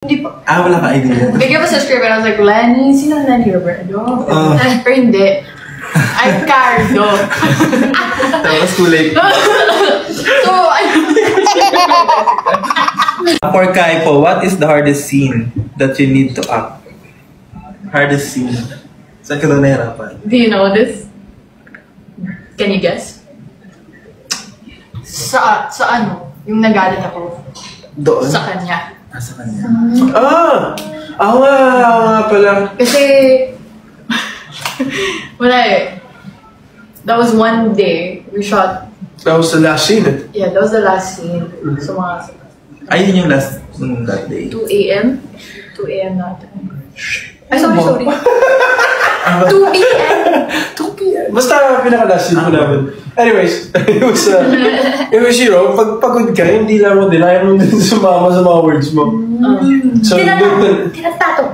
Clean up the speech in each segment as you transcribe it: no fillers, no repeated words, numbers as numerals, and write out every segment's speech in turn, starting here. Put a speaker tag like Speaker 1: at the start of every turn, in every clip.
Speaker 1: Hindi pa.
Speaker 2: Wala ka idea.
Speaker 1: Bigyan ko sa script and I was like, Lenny? Sino Lenny Roberto? Pero hindi. I'm Cardo.
Speaker 2: Tapos too late.
Speaker 1: So,
Speaker 2: For Kaipo, what is the hardest scene that you need to act? Hardest scene? Saan ka daw nahirapan?
Speaker 1: do you know this? Can you guess? Sa ano? Yung nagalit ako
Speaker 2: Doon?
Speaker 1: sa kanya.
Speaker 2: Sa kanya.
Speaker 3: Ako nga pala.
Speaker 1: Kasi, wala eh. That was one day, we shot.
Speaker 3: That was the last scene.
Speaker 1: Yeah, that was the last scene. So, mga
Speaker 2: Ayun yung last that day.
Speaker 1: 2 a.m. 2 a.m. na time. Ay, sorry. 2 p.m.
Speaker 3: 2 p.m. Basta pinaka-last scene ko namin. Anyways, it was, you know, pag pagod ka, hindi lang mo din, ayaw mo din sumama sa mga words mo. So,
Speaker 1: Tinatrato.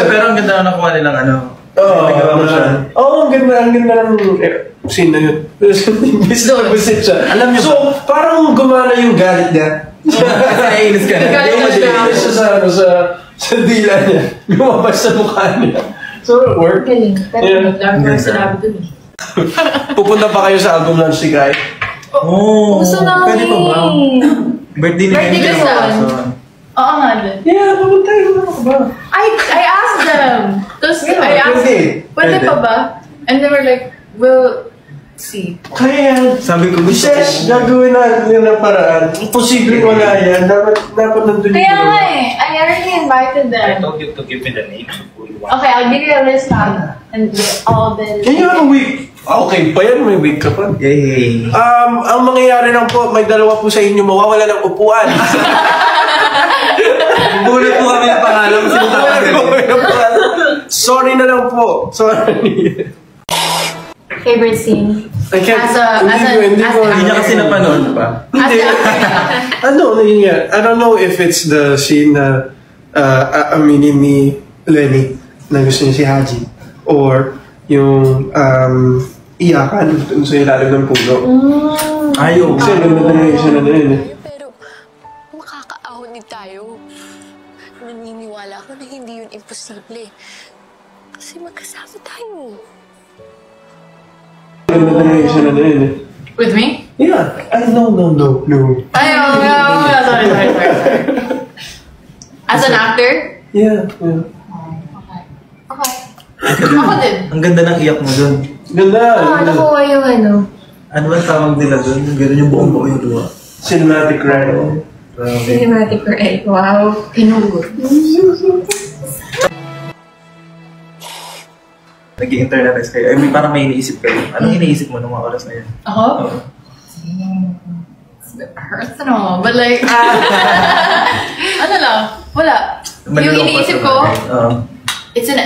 Speaker 2: Pero ang ganda na nakuha nilang ano.
Speaker 3: Nagawa mo siya. Ang ganda ng scene na yun. Imbis na busit siya.
Speaker 2: Alam niyo
Speaker 3: so, parang gumana yung galit niya.
Speaker 2: Naiinis ka na.
Speaker 3: Naiinis siya sa dila niya. Lumabas sa mukha niya. So, it worked.
Speaker 1: Galing. Pero lang ko sinabi dun eh.
Speaker 3: Pupunta pa kayo sa album launch ni Kai?
Speaker 1: Gusto namin.
Speaker 2: Pwede pa ba? Birthday ni
Speaker 1: Birthday
Speaker 2: Kenji.
Speaker 1: ko saan? Oo nga din.
Speaker 3: Yeah, pupunta yun. Ano ka ba?
Speaker 1: I asked them. Tapos I asked them, pwede
Speaker 2: Pwede.
Speaker 1: pa ba? And they were like, we'll see.
Speaker 3: Kaya,
Speaker 2: Sabi ko gusto ko.
Speaker 3: Ses, gagawin natin ng paraan. Imposible wala yan. Dapat nandun
Speaker 1: Kaya
Speaker 3: dito.
Speaker 1: nga eh. I already invited
Speaker 4: I
Speaker 1: them.
Speaker 4: told you to give me the names of who you want.
Speaker 1: Okay, I'll give you a list now. And all the...
Speaker 3: Can you have a week? Okay pa yan, may week ka pa.
Speaker 2: Yay!
Speaker 3: Ang mangyayari lang po, may dalawa po sa inyo mawawala ng upuan.
Speaker 2: Bulot po kami ng pangalan.
Speaker 3: Sorry na lang po. Sorry.
Speaker 1: Favorite scene?
Speaker 3: I can't,
Speaker 2: Hindi niya kasi napanood pa.
Speaker 3: Hindi. Ano yun nga? I don't know if it's the scene na aminin ni Lenny na gusto niya si Haji or yung iyakan dun sa ilalim ng puno.
Speaker 2: Ayaw.
Speaker 3: Kasi siya na yun eh.
Speaker 5: Pero makakaahon din tayo. Naniniwala ako na hindi yun imposible. Kasi magkasama tayo.
Speaker 3: Siya na yun eh.
Speaker 1: With me?
Speaker 3: Yeah. No.
Speaker 1: Ay, sorry. As an actor?
Speaker 3: Yeah.
Speaker 1: Okay. Ako din.
Speaker 2: Ang ganda ng iyak mo dun.
Speaker 3: Ganda.
Speaker 1: Nakuha yung ano.
Speaker 2: Ano ba tawag nila dun? Ganun yung buong yung luha.
Speaker 3: Cinematic ride.
Speaker 1: Cinematic right. Wow. Pinugot.
Speaker 2: Nag-i-internalize kayo. I mean, parang may iniisip kayo. Anong iniisip mo nung mga oras na yun?
Speaker 1: Ako? It's a bit personal. But like, ano lang. Wala. Yung iniisip ko, it's in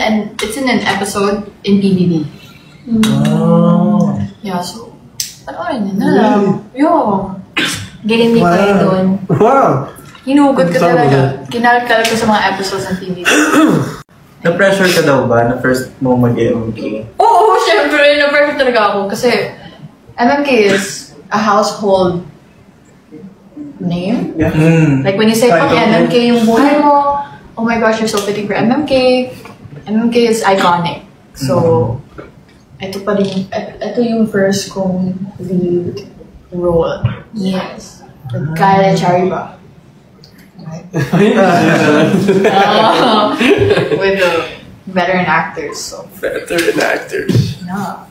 Speaker 1: an episode in PBB. Yeah, so, panoorin nyo na lang. Yo. Galing ni kayo doon.
Speaker 3: Wow.
Speaker 1: Hinugod ko talaga. Kinalkal ko sa mga episodes ng PBB.
Speaker 2: Na-pressure ka daw ba na first mo mag-MMK?
Speaker 1: Oo, syempre. Na-pressure talaga ako. Kasi MMK is a household name.
Speaker 3: Yeah.
Speaker 1: Like when you say, pag MMK yung buhay mo, oh my gosh, you're so fitting for MMK. MMK is iconic. So, ito pa rin, ito yung first kong lead role. Yes. With Kyle and Chariba. With the veteran actors. So,
Speaker 3: Veteran actors.
Speaker 1: yeah.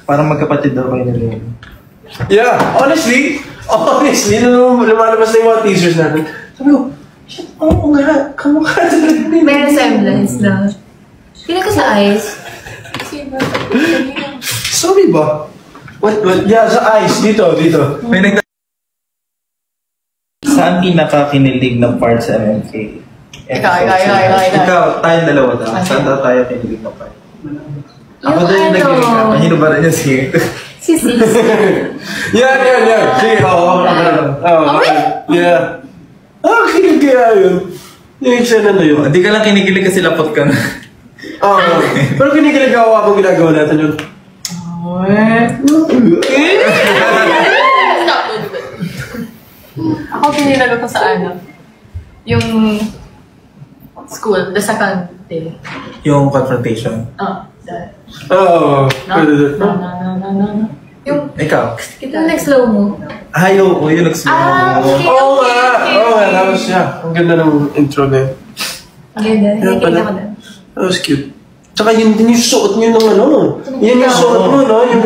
Speaker 2: Parang magkapatid daw kayo nila yun.
Speaker 3: Yeah, honestly, nung lumalabas na yung mga teasers natin, sabi ko, shit, oo nga, kamukha talaga.
Speaker 1: May resemblance na. Pila ko sa eyes.
Speaker 3: Sorry ba? What? Yeah, sa eyes, dito.
Speaker 2: May Saan pinaka-kinilig ng part sa MMK?
Speaker 1: Ikaw.
Speaker 2: Tayong dalawa daw. Saan daw tayo kinilig ng part? Ako
Speaker 1: Yung
Speaker 2: din yung
Speaker 1: ano.
Speaker 2: nagkilig ka. Mahino ba rin yung singer?
Speaker 1: Si Sis.
Speaker 3: Yeah. Sige, oo. Yeah. Kilig kaya yun. Yung eksena na yun.
Speaker 2: Hindi ka lang kinikilig kasi lapot ka na.
Speaker 3: Oo. Pero kinikilig ako habang ginagawa natin yun.
Speaker 1: Stop. Ako pinilag ko sa ano, yung school, the second day.
Speaker 2: Yung confrontation.
Speaker 1: That.
Speaker 3: Oo.
Speaker 1: No. Yung,
Speaker 2: Ikaw?
Speaker 1: yung nag-slow mo.
Speaker 2: Yung nag-slow mo.
Speaker 1: Okay.
Speaker 3: Oo nga, tapos siya. Ang ganda ng intro na yun.
Speaker 1: Ganda, nakikita ko na.
Speaker 3: That was cute. Tsaka yun din yung suot niyo ng ano. Yan yung suot mo, no? Yung